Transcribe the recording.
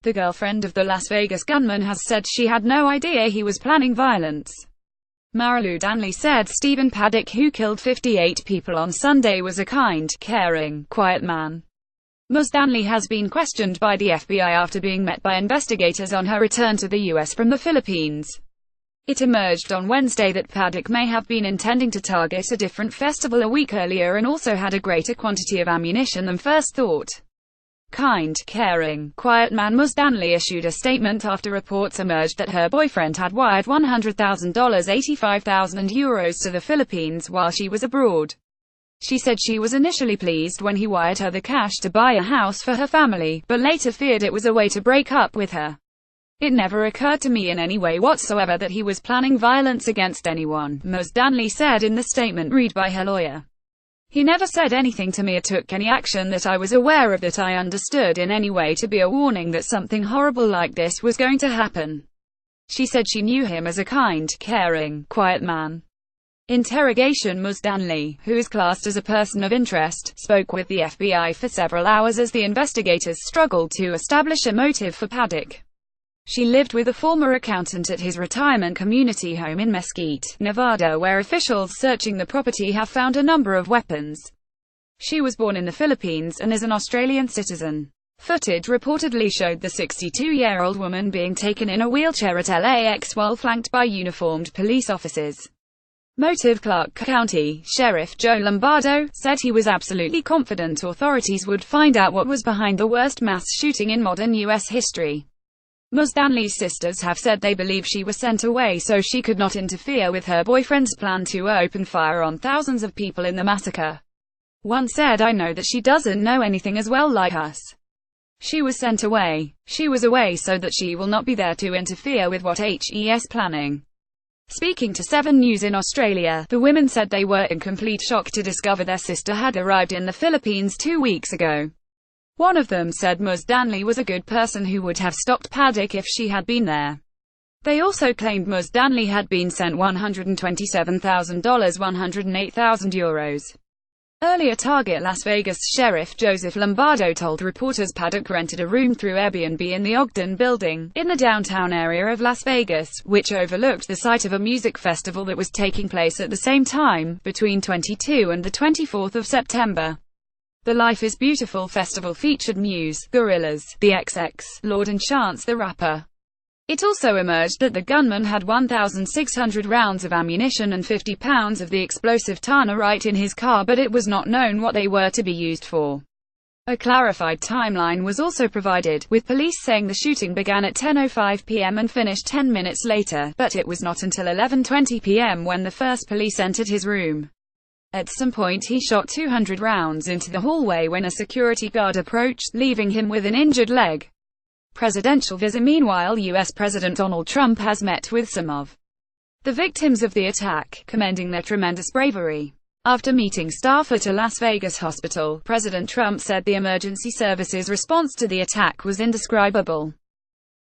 The girlfriend of the Las Vegas gunman has said she had no idea he was planning violence. Marilu Danley said Stephen Paddock, who killed 58 people on Sunday, was a kind, caring, quiet man. Ms. Danley has been questioned by the FBI after being met by investigators on her return to the U.S. from the Philippines. It emerged on Wednesday that Paddock may have been intending to target a different festival a week earlier and also had a greater quantity of ammunition than first thought. Kind, caring, quiet man. Ms. Danley issued a statement after reports emerged that her boyfriend had wired $100,000 €85,000 to the Philippines while she was abroad. She said she was initially pleased when he wired her the cash to buy a house for her family, but later feared it was a way to break up with her. It never occurred to me in any way whatsoever that he was planning violence against anyone, Ms. Danley said in the statement read by her lawyer. He never said anything to me or took any action that I was aware of that I understood in any way to be a warning that something horrible like this was going to happen. She said she knew him as a kind, caring, quiet man. Interrogation. Ms. Danley, who is classed as a person of interest, spoke with the FBI for several hours as the investigators struggled to establish a motive for Paddock. She lived with a former accountant at his retirement community home in Mesquite, Nevada, where officials searching the property have found a number of weapons. She was born in the Philippines and is an Australian citizen. Footage reportedly showed the 62-year-old woman being taken in a wheelchair at LAX while flanked by uniformed police officers. Motive. Clark County Sheriff Joe Lombardo said he was absolutely confident authorities would find out what was behind the worst mass shooting in modern U.S. history. Ms. Danley's sisters have said they believe she was sent away so she could not interfere with her boyfriend's plan to open fire on thousands of people in the massacre. One said, "I know that she doesn't know anything as well like us. She was sent away. She was away so that she will not be there to interfere with what he's planning." Speaking to 7 News in Australia, the women said they were in complete shock to discover their sister had arrived in the Philippines 2 weeks ago. One of them said Ms. Danley was a good person who would have stopped Paddock if she had been there. They also claimed Ms. Danley had been sent $127,000 €108,000. Earlier Target Las Vegas Sheriff Joseph Lombardo told reporters Paddock rented a room through Airbnb in the Ogden Building, in the downtown area of Las Vegas, which overlooked the site of a music festival that was taking place at the same time, between 22 and the 24th of September. The Life is Beautiful festival featured Muse, Gorillaz, The XX, Lord and Chance the Rapper. It also emerged that the gunman had 1,600 rounds of ammunition and 50 pounds of the explosive Tannerite in his car, but it was not known what they were to be used for. A clarified timeline was also provided, with police saying the shooting began at 10:05 p.m. and finished 10 minutes later, but it was not until 11:20 p.m. when the first police entered his room. At some point he shot 200 rounds into the hallway when a security guard approached, leaving him with an injured leg. Presidential visit. Meanwhile, U.S. President Donald Trump has met with some of the victims of the attack, commending their tremendous bravery. After meeting staff at a Las Vegas hospital, President Trump said the emergency services response to the attack was indescribable.